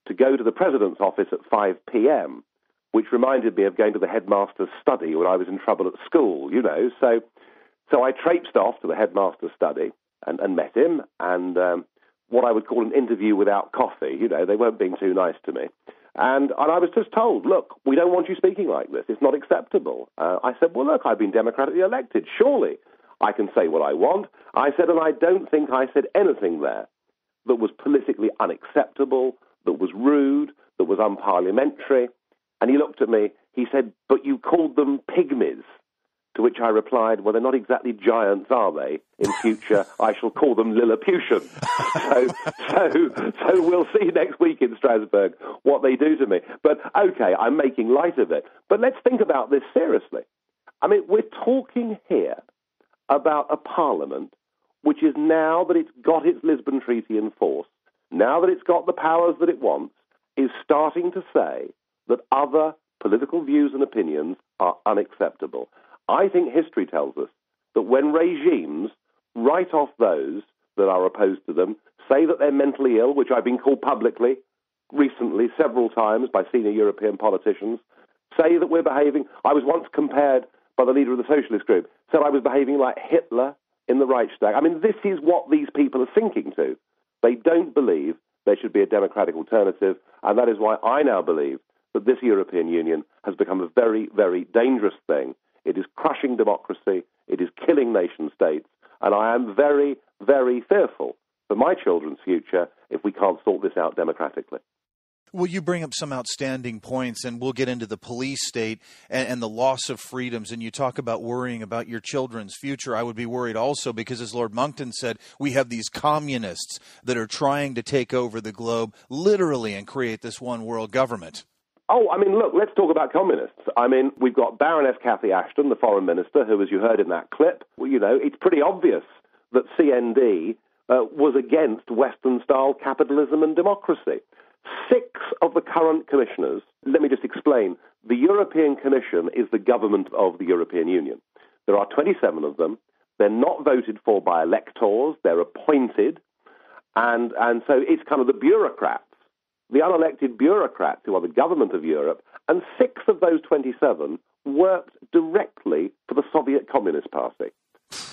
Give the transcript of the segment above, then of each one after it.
to go to the President's office at 5 p.m., which reminded me of going to the headmaster's study when I was in trouble at school, you know. So I traipsed off to the headmaster's study and met him, and what I would call an interview without coffee. You know, they weren't being too nice to me. And I was just told, look, we don't want you speaking like this. It's not acceptable. I said, well, look, I've been democratically elected. Surely I can say what I want. I said, and I don't think I said anything there that was politically unacceptable, that was rude, that was unparliamentary. And he looked at me, he said, but you called them pygmies. To which I replied, well, they're not exactly giants, are they? In future, I shall call them Lilliputian. So we'll see next week in Strasbourg what they do to me. But, okay, I'm making light of it. But let's think about this seriously. I mean, we're talking here about a parliament which is, now that it's got its Lisbon Treaty in force, now that it's got the powers that it wants, is starting to say that other political views and opinions are unacceptable. I think history tells us that when regimes write off those that are opposed to them, say that they're mentally ill, which I've been called publicly recently several times by senior European politicians, say that we're behaving, I was once compared by the leader of the socialist group, said I was behaving like Hitler in the Reichstag. I mean, this is what these people are sinking to. They don't believe there should be a democratic alternative, and that is why I now believe that this European Union has become a very, very dangerous thing. It is crushing democracy, it is killing nation states, and I am very, very fearful for my children's future if we can't sort this out democratically. Well, you bring up some outstanding points, and we'll get into the police state and the loss of freedoms, and you talk about worrying about your children's future. I would be worried also because, as Lord Monckton said, we have these communists that are trying to take over the globe literally and create this one world government. Oh, I mean, look, let's talk about communists. I mean, we've got Baroness Cathy Ashton, the foreign minister, who, as you heard in that clip, well, you know, it's pretty obvious that CND was against Western-style capitalism and democracy. 6 of the current commissioners, let me just explain, the European Commission is the government of the European Union. There are 27 of them. They're not voted for by electors. They're appointed. And so it's kind of the bureaucrats, the unelected bureaucrats who are the government of Europe, and 6 of those 27 worked directly for the Soviet Communist Party.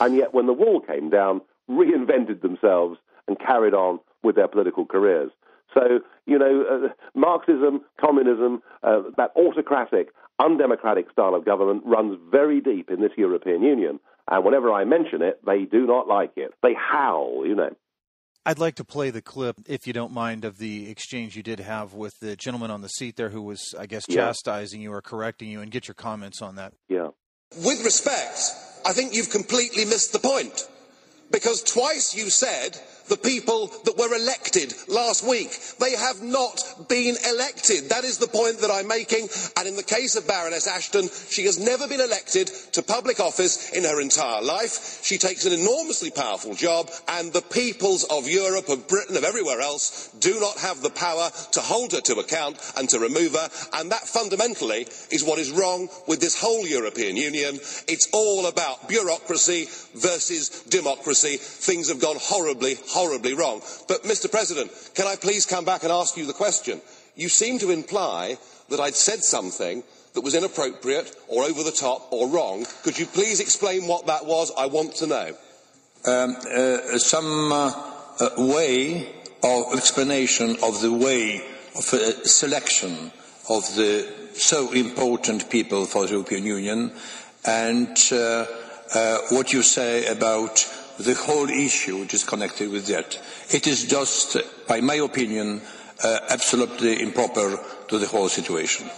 And yet when the wall came down, reinvented themselves and carried on with their political careers. So, you know, Marxism, communism, that autocratic, undemocratic style of government runs very deep in this European Union. And whenever I mention it, they do not like it. They howl, you know. I'd like to play the clip, if you don't mind, of the exchange you did have with the gentleman on the seat there who was, I guess, chastising you or correcting you, and get your comments on that. Yeah. With respect, I think you've completely missed the point. Because twice you said the people that were elected last week, they have not been elected. That is the point that I'm making. And in the case of Baroness Ashton, she has never been elected to public office in her entire life. She takes an enormously powerful job, and the peoples of Europe, of Britain, of everywhere else do not have the power to hold her to account and to remove her. And that fundamentally is what is wrong with this whole European Union. It's all about bureaucracy versus democracy. Things have gone horribly wrong. But, Mr. President, can I please come back and ask you the question? You seem to imply that I'd said something that was inappropriate or over the top or wrong. Could you please explain what that was? I want to know. Some way of explanation of the way of selection of the so important people for the European Union, and what you say about the whole issue which is connected with that. It is just, by my opinion, absolutely improper to the whole situation.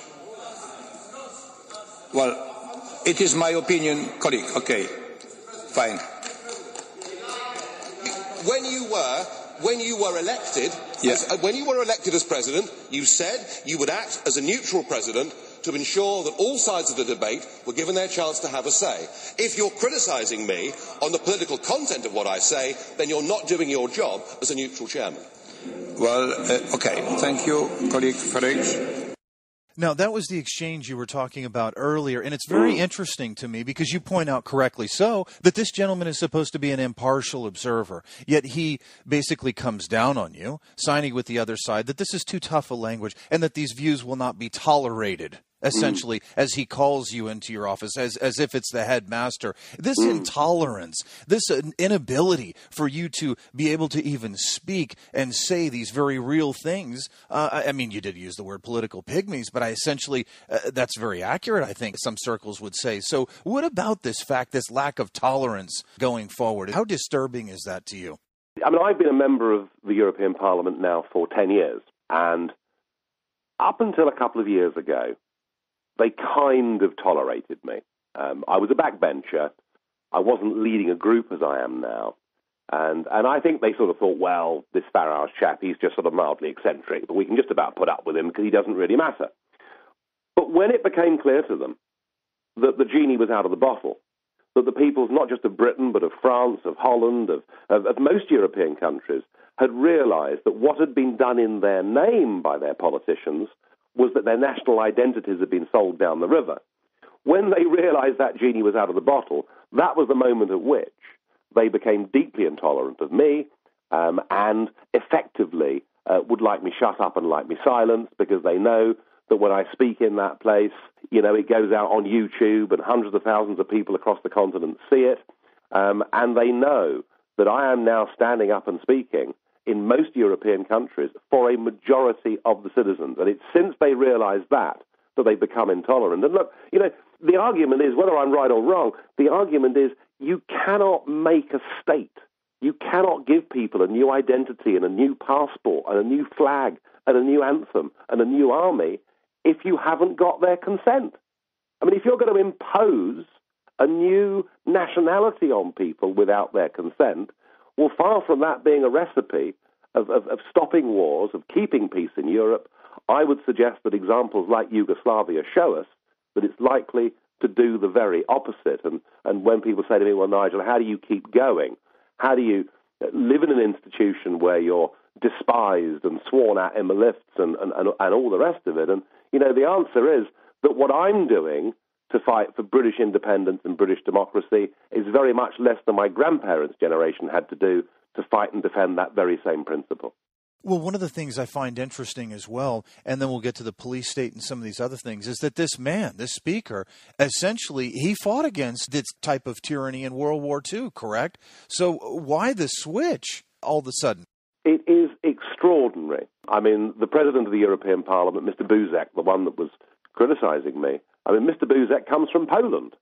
Well, it is my opinion, colleague. Okay, fine. When you were elected, when you were elected as president, you said you would act as a neutral president to ensure that all sides of the debate were given their chance to have a say. If you're criticising me on the political content of what I say, then you're not doing your job as a neutral chairman. Well, okay. Thank you, colleague Farage. Now, that was the exchange you were talking about earlier, and it's very interesting to me because you point out correctly so that this gentleman is supposed to be an impartial observer, yet he basically comes down on you, signing with the other side that this is too tough a language and that these views will not be tolerated. Essentially, as he calls you into your office, as if it's the headmaster. This intolerance, this inability for you to be able to even speak and say these very real things. I mean, you did use the word political pygmies, but that's very accurate, I think some circles would say. So what about this fact, this lack of tolerance going forward? How disturbing is that to you? I mean, I've been a member of the European Parliament now for 10 years, and up until a couple of years ago, they kind of tolerated me. I was a backbencher. I wasn't leading a group as I am now. And I think they sort of thought, well, this Farage chap, he's just sort of mildly eccentric, but we can just about put up with him because he doesn't really matter. But when it became clear to them that the genie was out of the bottle, that the peoples, not just of Britain, but of France, of Holland, of most European countries, had realized that what had been done in their name by their politicians was that their national identities had been sold down the river. When they realized that genie was out of the bottle, that was the moment at which they became deeply intolerant of me and effectively would like me shut up and like me silenced because they know that when I speak in that place, you know, it goes out on YouTube and hundreds of thousands of people across the continent see it. And they know that I am now standing up and speaking in most European countries for a majority of the citizens. And it's since they realized that they become intolerant. And look, you know, the argument is, whether I'm right or wrong, the argument is you cannot make a state. You cannot give people a new identity and a new passport and a new flag and a new anthem and a new army if you haven't got their consent. I mean, if you're going to impose a new nationality on people without their consent, well, far from that being a recipe of stopping wars, of keeping peace in Europe, I would suggest that examples like Yugoslavia show us that it's likely to do the very opposite. And when people say to me, well, Nigel, how do you keep going? How do you live in an institution where you're despised and sworn at in the lifts and all the rest of it? And, you know, the answer is that what I'm doing to fight for British independence and British democracy is very much less than my grandparents' generation had to do to fight and defend that very same principle. Well, one of the things I find interesting as well, and then we'll get to the police state and some of these other things, is that this man, this speaker, essentially, he fought against this type of tyranny in World War II, correct? So why the switch all of a sudden? It is extraordinary. I mean, the president of the European Parliament, Mr. Buzek, the one that was criticizing me, I mean, Mr. Buzek comes from Poland.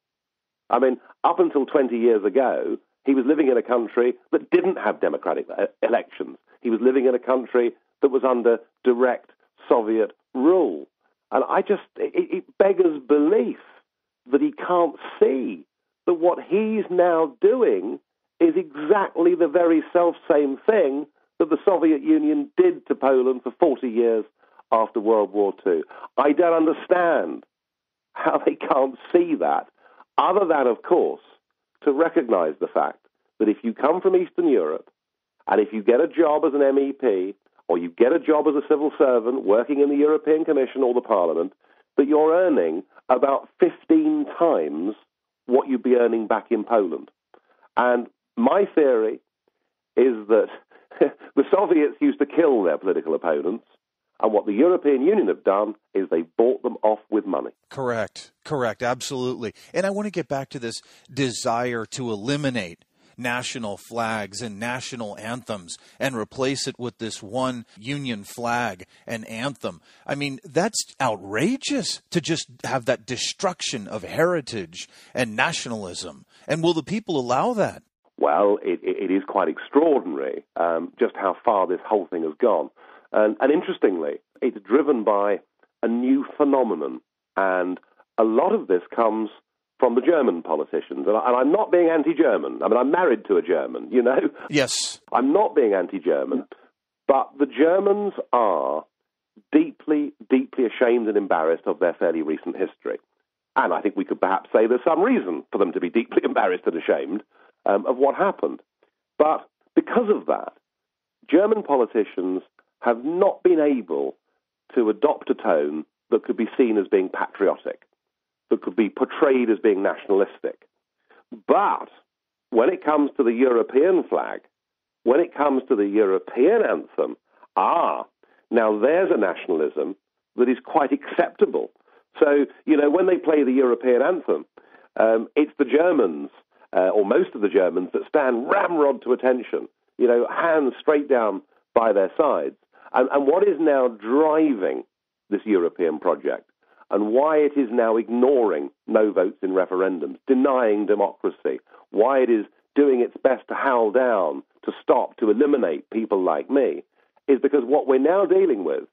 I mean, up until 20 years ago, he was living in a country that didn't have democratic elections. He was living in a country that was under direct Soviet rule. And it beggars belief that he can't see that what he's now doing is exactly the very self-same thing that the Soviet Union did to Poland for 40 years after World War II. I don't understand how they can't see that, other than, of course, to recognize the fact that if you come from Eastern Europe and if you get a job as an MEP or you get a job as a civil servant working in the European Commission or the Parliament, that you're earning about 15 times what you'd be earning back in Poland. And my theory is that the Soviets used to kill their political opponents, and what the European Union have done is they bought them off with money. Correct, absolutely. And I want to get back to this desire to eliminate national flags and national anthems and replace it with this one union flag and anthem. I mean, that's outrageous to just have that destruction of heritage and nationalism. And will the people allow that? Well, it is quite extraordinary just how far this whole thing has gone. And interestingly, it's driven by a new phenomenon. And a lot of this comes from the German politicians. And I'm not being anti-German. I mean, I'm married to a German, you know? Yes. I'm not being anti-German. But the Germans are deeply, deeply ashamed and embarrassed of their fairly recent history. And I think we could perhaps say there's some reason for them to be deeply embarrassed and ashamed of what happened. But because of that, German politicians have not been able to adopt a tone that could be seen as being patriotic, that could be portrayed as being nationalistic. But when it comes to the European flag, when it comes to the European anthem, now there's a nationalism that is quite acceptable. So, when they play the European anthem, it's the Germans, or most of the Germans, that stand ramrod to attention, hands straight down by their sides. And what is now driving this European project, and why it is now ignoring no votes in referendums, denying democracy, why it is doing its best to howl down, to stop, to eliminate people like me, is because what we're now dealing with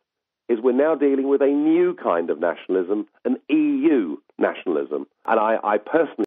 is a new kind of nationalism, an EU nationalism. And I personally